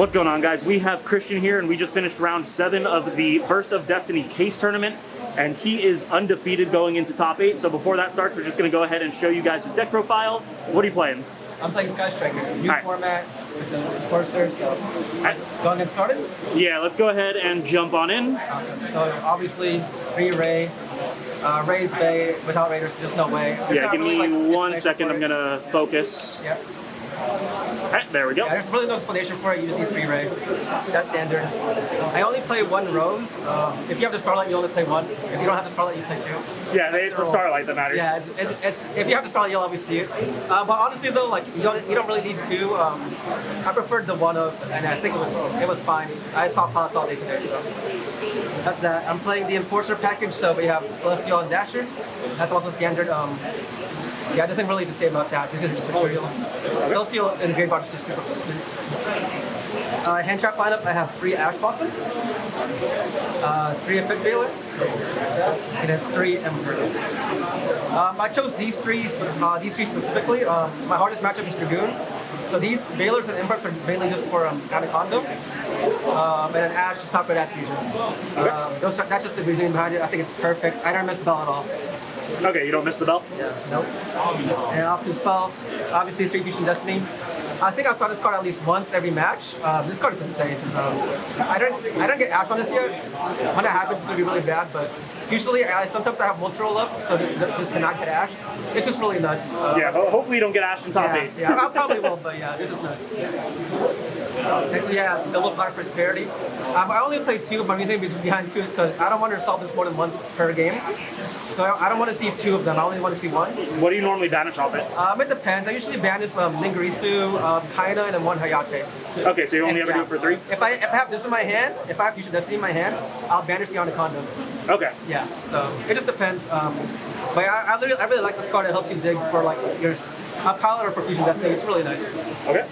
What's going on, guys? We have Christian here, and we just finished round 7 of the Burst of Destiny case tournament, and he is undefeated going into top 8. So before that starts, we're just going to go ahead and show you guys his deck profile. What are you playing? I'm playing Sky Striker, new format with the Enforcer, so go and get started? Yeah, let's go ahead and jump on in. Awesome. So obviously, free Ray, Ray's Bay, without Raiders, there's no way. Give me like 1 second, I'm going to focus. Yep. Alright, there we go. Yeah, there's really no explanation for it. You just need 3 Ray. That's standard. I only play 1 Rose. If you have the Starlight, you only play 1. If you don't have the Starlight, you play 2. Yeah, it's the Starlight that matters. Yeah, it's if you have the Starlight, you'll always see it. But honestly, though, like you don't really need 2. I preferred the 1 of, and I think it was fine. I saw pilots all day today, so that's that. I'm playing the Enforcer package, so we have Celestial and Dasher. That's also standard. Yeah, nothing really to say about that. These are just materials. Celestial and Grey Box are super boosted. Hand trap lineup, I have 3 Ash Blossom, 3 Effect Habetler, and then 3 Ember. I chose these three specifically. My hardest matchup is Dragoon. So these Veilers and Embers are mainly just for Anaconda. And then Ash is top red Ash Fusion. That's just the reasoning behind it. I think it's perfect. I don't miss Bell at all. Okay, you don't miss the bell? Yeah, nope. And off to spells, obviously 3 Fusion Destiny. I think I saw this card at least once every match. This card is insane. I don't get Ash on this yet. When that happens, it's gonna be really bad. But usually, sometimes I have multi-roll up, so this cannot get Ash. It's just really nuts. Hopefully you don't get Ash in top 8. Yeah, I probably will, but yeah, this is nuts. Next we have Double Power Prosperity. I only play 2, but my reason behind 2 is because I don't want to resolve this more than once per game. So I don't want to see 2 of them, I only want to see 1. What do you normally banish off it? It depends. I usually banish Ningirisu, Kaina, and then 1 Hayate. Okay, so you only ever do it for 3? If I have this in my hand, if I have Fusion Destiny in my hand, I'll banish the Anaconda. Okay. Yeah, so it just depends. But I really like this card. It helps you dig for like your pilot or for Fusion Destiny. It's really nice. Okay.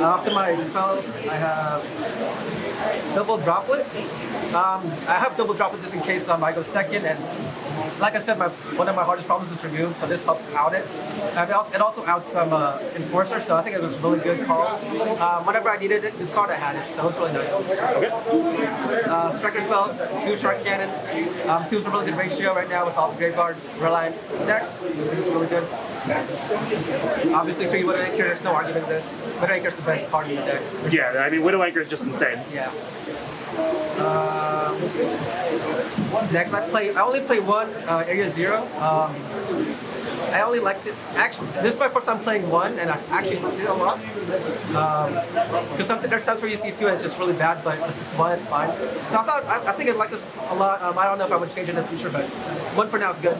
After my spells, I have Double Droplet. I have Double Droplet just in case I go second, and like I said, one of my hardest problems is Dragoon, so this helps out it. It also outs Enforcer, so I think it was a really good call. Whenever I needed it, this card I had it, so it was really nice. Okay. Striker spells, 2 Shark Cannon. 2 is a really good ratio right now with all the Graveyard Reliant decks, so this is really good. Obviously, 3 Widow Anchor, there's no argument with this. Widow Anchor is the best card in the deck. Yeah, I mean, Widow Anchor is just insane. Yeah. Next, I only play 1 Area 0. I only liked it. Actually, this is my first time playing 1, and I actually liked it a lot. Because there's times where you see 2 and it's just really bad, but 1 it's fine. So I think I like this a lot. I don't know if I would change it in the future, but 1 for now is good.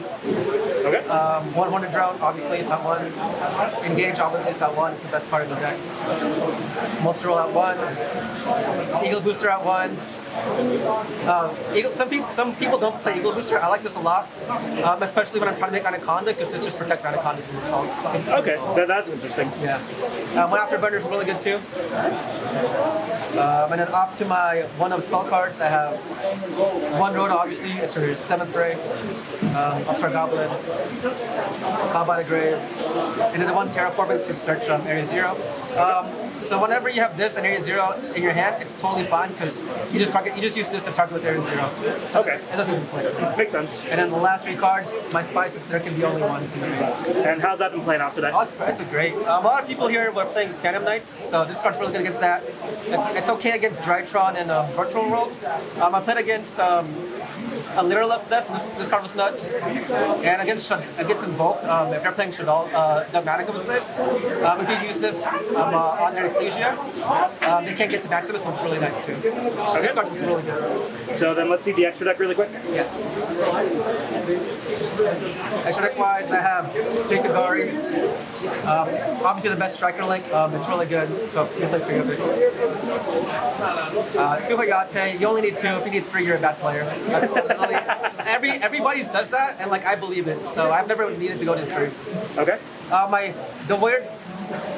Okay. 1 Drone, obviously it's at 1. Engage, obviously it's at 1. It's the best card in the deck. Multi-roll at 1. Eagle Booster at 1. Some people don't play Eagle Booster. I like this a lot, especially when I'm trying to make Anaconda, because this just protects Anaconda from resolve. Okay, that's interesting. Yeah. One Afterburner is really good too. And then up to my 1 of spell cards, I have 1 Rhoda, obviously, it's your 7th Ray, Upstart Goblin, Combat Grave, and then the 1 Terraforming to search Area 0. So whenever you have this and Area 0 in your hand, it's totally fine because you just use this to target with Area 0. So okay. It doesn't even play. Makes sense. And then the last 3 cards, my Spices, there can be only 1 in the game. And how's that been playing out today? Oh, it's a great. A lot of people here were playing Phantom Knights, so this card's really good against that. It's okay against Drytron and Virtual World. I played against a Literalist Death, and this card was nuts. And against Invoke, if you're playing Shadal, Dogmatica was lit. If you use this on their Ecclesia, they can't get to Maximus, so it's really nice too. Okay. This card was really good. So then let's see the extra deck really quick. Yeah. Extra deck wise, I have Kagari. Obviously the best striker link. It's really good, so you can play 3 of it. 2 Hayate. You only need 2. If you need 3, you're a bad player. That's literally everybody says that, and like I believe it. So I've never needed to go to 3. Okay. The weird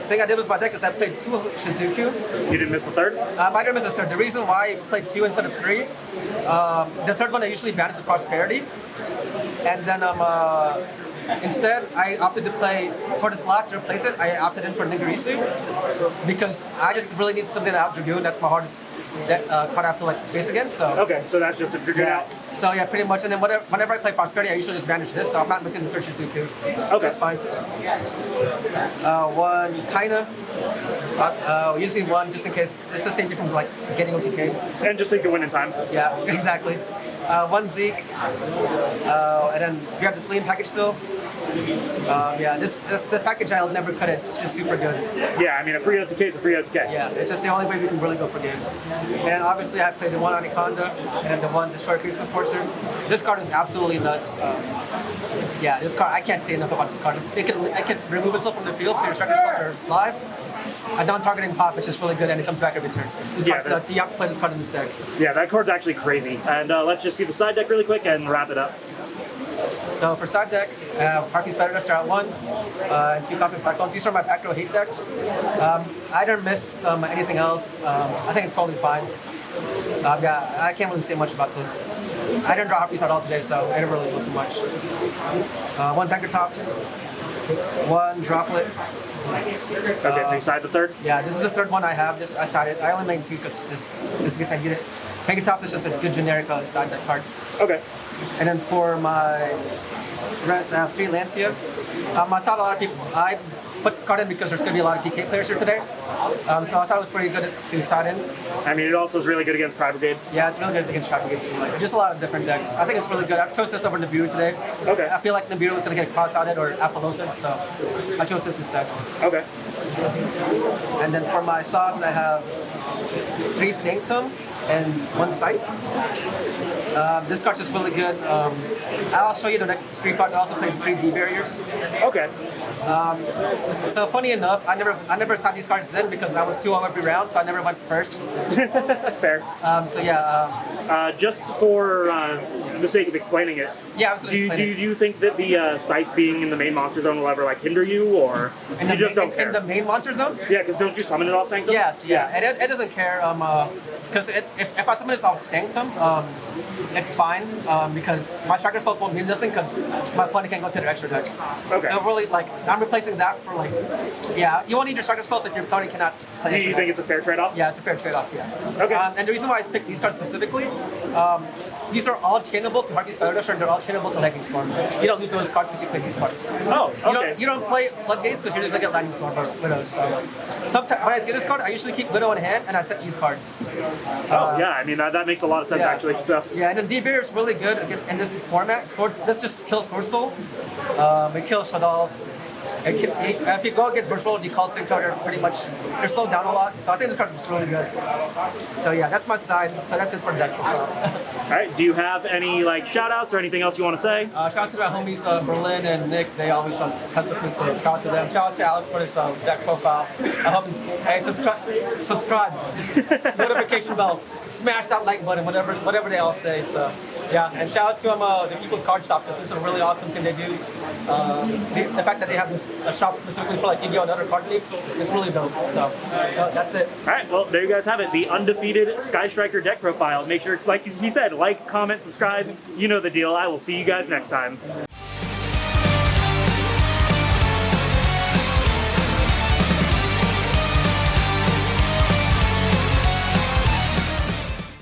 thing I did with my deck is I played 2 Shizuku. You didn't miss the 3rd? I didn't miss the 3rd. The reason why I played 2 instead of 3, the 3rd one I usually banish with Prosperity, and then Instead, I opted to play, for the slot to replace it, I opted in for Nigirisu because I just really need something to out Dragoon. That's my hardest card I have to like face again. So Okay, so that's just a Dragoon out. So yeah, pretty much. And then whenever I play Prosperity, I usually just banish this, so I'm not missing the third Shizuku. Okay. That's fine. One Kaina. Using one just in case, just to save you from like getting OTK. And just so you can win in time. Yeah, exactly. One Zeke, and then we have the Celine package still. Yeah, this package I'll never cut it. It's just super good. Yeah, I mean, a free OTK is a free OTK. Yeah, it's just the only way we can really go for game. And obviously I played the one Anaconda and then the one Destroyer Phoenix Enforcer. This card is absolutely nuts. Yeah, this card, I can't say enough about this card. It can remove itself from the field so your striker spells are live. A non-targeting pop, which is really good, and it comes back every turn. This card's nuts. You have to play this card in this deck. Yeah, that card's actually crazy. And let's just see the side deck really quick and wrap it up. So for side deck, I have Harpy's Feather Duster at 1, and 2 Cosmic Cyclones. These are my back row hate decks. I didn't miss anything else. I think it's totally fine. Yeah, I can't really say much about this. I didn't draw Harpies at all today, so I didn't really do so much. 1 Banker Tops, 1 Droplet. Okay, so you side the third? Yeah, this is the third one I have. I sided. I only made 2 because just in case I need it. Banker Tops is just a good generic side deck card. Okay. And then for my rest, I have 3 Lancia. I thought a lot of people, I put this card in because there's going to be a lot of PK players here today. So I thought it was pretty good to side in. I mean, it also is really good against Tri Brigade. Yeah, it's really good against Tri Brigade too. Like, just a lot of different decks. I think it's really good. I chose this over Nibiru today. Okay. I feel like Nibiru was going to get cross-outed or Appaloosa, so I chose this instead. Okay. And then for my sauce, I have 3 Sanctum and 1 Scythe. This card's just really good. I'll show you the next 3 cards. I also played 3 D barriers. Okay. So funny enough, I never signed these cards in because I was 2-0 every round, so I never went first. Fair. So yeah. Just for the sake of explaining it, Yeah, I was going to explain it. do you think that the Scythe being in the main monster zone will ever like hinder you, or you just don't care? In the main monster zone? Yeah, because don't you summon it off Sanctum? Yes, yeah. And it doesn't care. Because if I summon this off Sanctum, it's fine because my striker spells won't mean nothing because my opponent can't go to their extra deck. Okay. So really, like, I'm replacing that for like, yeah, you won't need your striker spells if your opponent cannot play Do extra you deck. think it's a fair trade-off? Yeah, it's a fair trade-off, yeah. Okay. And the reason why I picked these cards specifically, these are all chainable to Harpy's Feather Duster and they're all chainable to Lightning Storm. You don't lose those cards because you play these cards. Oh, okay. You don't play Floodgates because you're just going to get Lightning Storm or Widows. So sometimes when I see this card, I usually keep Widow in hand and I set these cards. Oh, yeah, I mean, that makes a lot of sense, yeah. actually. So. Yeah, and then D-Barrier is really good in this format. This just kills Sword Soul. It kills Shaddolls. If you go against Virtual, you call Sync Coder, pretty much, you're slowed down a lot. So I think this card is really good. So yeah, that's my side. So that's it for deck profile. All right, do you have any like shout-outs or anything else you want to say? Shout out to my homies Berlin and Nick. They always test with me, so shout out to them. Shout out to Alex for this deck profile. I hope hey, subscribe, notification bell, smash that like button, whatever they all say. So yeah, and shout out to the People's Card Shop because this is a really awesome thing they do. The fact that they have this shop specifically for like Yu-Gi-Oh and other card games, it's really dope. So that's it. All right, well, there you guys have it. The Undefeated Sky Striker deck profile. Make sure, like he said, like, comment, subscribe. You know the deal. I will see you guys next time.